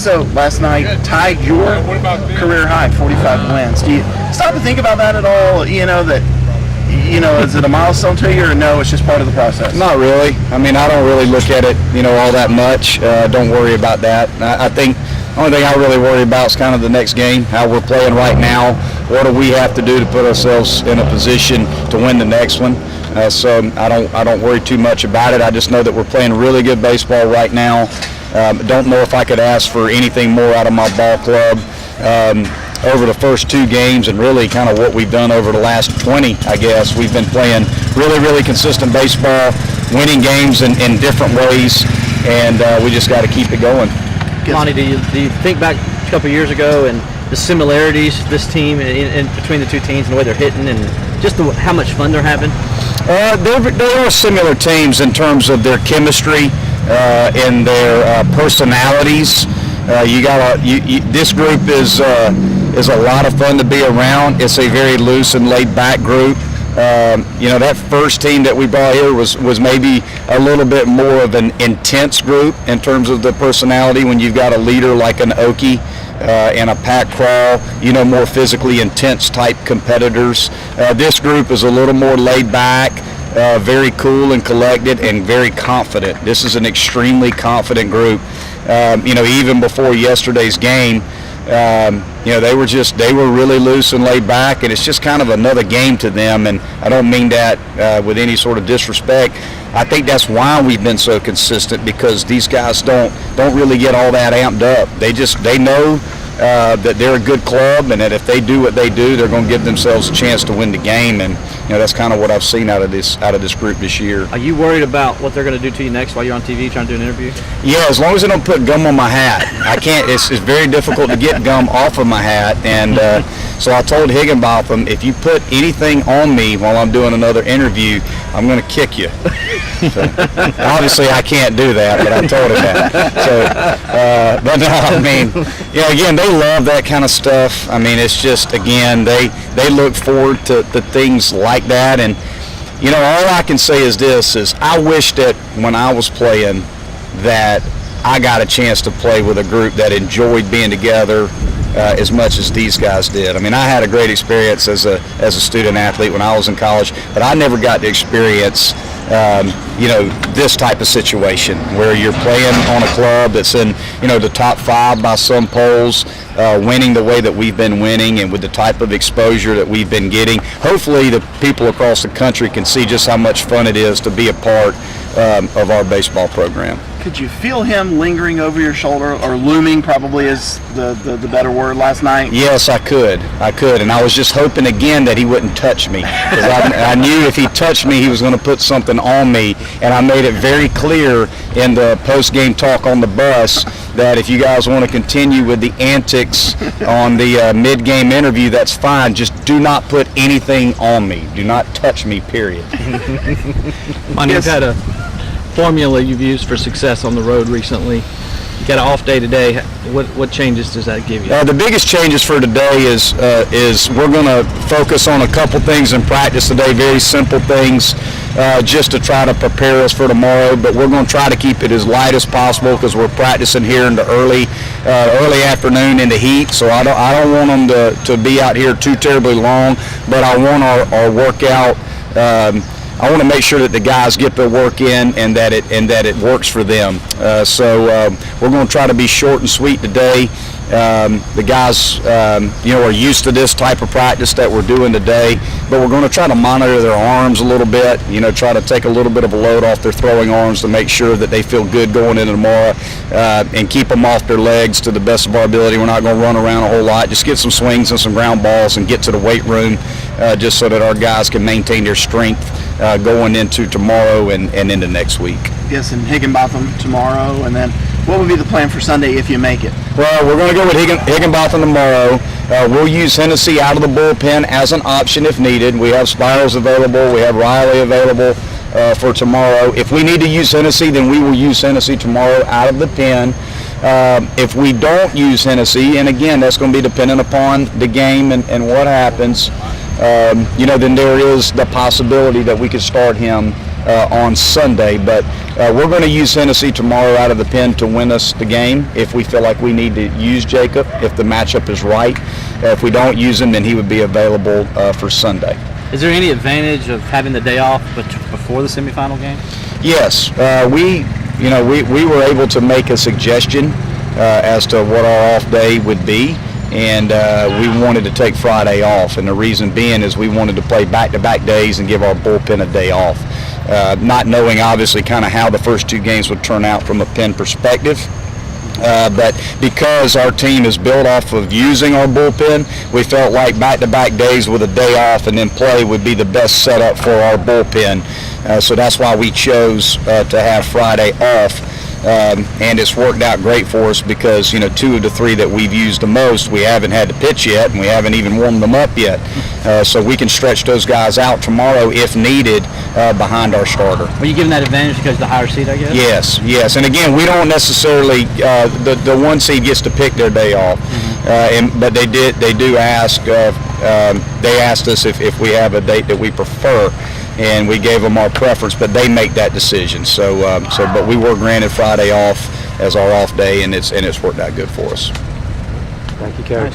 So last night tied your career high, 45 wins. Do you stop to think about that at all? Is it a milestone to you, or no, it's just part of the process? Not really. I mean, I don't really look at it, all that much. Don't worry about that. I think the only thing I really worry about is kind of the next game, how we're playing right now. What do we have to do to put ourselves in a position to win the next one? So I don't worry too much about it. I just know that we're playing really good baseball right now. Don't know if I could ask for anything more out of my ball club over the first 2 games, and really kind of what we've done over the last 20, I guess. We've been playing really, really consistent baseball, winning games in different ways, and we just got to keep it going. Monty, do you think back a couple years ago and the similarities this team in between the two teams and the way they're hitting and just how much fun they're having? They are similar teams in terms of their chemistry and their personalities. This group is a lot of fun to be around. It's a very loose and laid-back group. That first team that we brought here was maybe a little bit more of an intense group in terms of the personality. When you've got a leader like an Okie and a Pat Crawl, more physically intense type competitors. This group is a little more laid back, very cool and collected, and very confident. This is an extremely confident group. Even before yesterday's game, they were really loose and laid back, and it's just kind of another game to them. And I don't mean that with any sort of disrespect. I think that's why we've been so consistent, because these guys don't really get all that amped up. They know that they're a good club, and that if they do what they do, they're going to give themselves a chance to win the game. And that's kind of what I've seen out of this group this year. Are you worried about what they're going to do to you next while you're on TV trying to do an interview? Yeah, as long as they don't put gum on my hat. I can't. It's very difficult to get gum off of my hat, and so I told Higginbotham, if you put anything on me while I'm doing another interview, I'm going to kick you. So, obviously, I can't do that, but I told him that. So, but no, I mean, again, they love that kind of stuff. I mean, it's just, again, they look forward to things like that. And, all I can say is this, is I wish that when I was playing that I got a chance to play with a group that enjoyed being together as much as these guys did. I mean, I had a great experience as a student athlete when I was in college, but I never got to experience this type of situation where you're playing on a club that's in the top 5 by some polls, winning the way that we've been winning, and with the type of exposure that we've been getting. Hopefully the people across the country can see just how much fun it is to be a part of our baseball program. Could you feel him lingering over your shoulder, or looming probably is the better word, last night? Yes, I could, and I was just hoping again that he wouldn't touch me, because I knew if he touched me, he was going to put something on me, and I made it very clear in the post-game talk on the bus that if you guys want to continue with the antics on the mid-game interview, that's fine. Just do not put anything on me. Do not touch me, period. Monty, you've had a formula you've used for success on the road recently. You got an off day today. What changes does that give you? The biggest changes for today is we're going to focus on a couple things in practice today, very simple things, just to try to prepare us for tomorrow. But we're going to try to keep it as light as possible, because we're practicing here in the early afternoon in the heat. So I don't want them to be out here too terribly long. But I want our workout. I want to make sure that the guys get their work in, and that it works for them. So we're going to try to be short and sweet today. The guys, are used to this type of practice that we're doing today, but we're going to try to monitor their arms a little bit. Try to take a little bit of a load off their throwing arms to make sure that they feel good going into tomorrow, and keep them off their legs to the best of our ability. We're not going to run around a whole lot. Just get some swings and some ground balls, and get to the weight room, just so that our guys can maintain their strength going into tomorrow and into next week. Yes, and Higginbotham tomorrow, and then what would be the plan for Sunday if you make it? Well, we're going to go with Higginbotham tomorrow. We'll use Hennessy out of the bullpen as an option if needed. We have Spirals available. We have Riley available for tomorrow. If we need to use Hennessy, then we will use Hennessy tomorrow out of the pen. If we don't use Hennessy, and again, that's going to be dependent upon the game and what happens, then there is the possibility that we could start him on Sunday. But We're going to use Hennessy tomorrow out of the pen to win us the game if we feel like we need to use Jacob, if the matchup is right. If we don't use him, then he would be available for Sunday. Is there any advantage of having the day off before the semifinal game? Yes, we were able to make a suggestion as to what our off day would be, and we wanted to take Friday off, and the reason being is we wanted to play back-to-back days and give our bullpen a day off, not knowing obviously kind of how the first two games would turn out from a pen perspective. But because our team is built off of using our bullpen, we felt like back-to-back days with a day off and then play would be the best setup for our bullpen. So that's why we chose to have Friday off. And it's worked out great for us because, 2 of the 3 that we've used the most, we haven't had to pitch yet, and we haven't even warmed them up yet. So we can stretch those guys out tomorrow if needed behind our starter. Were you given that advantage because of the higher seed, I guess? Yes. And again, we don't necessarily, the 1 seed gets to pick their day off. But they do ask, they asked us if we have a date that we prefer, and we gave them our preference, but they make that decision. But we were granted Friday off as our off day, and it's worked out good for us. Thank you, Coach.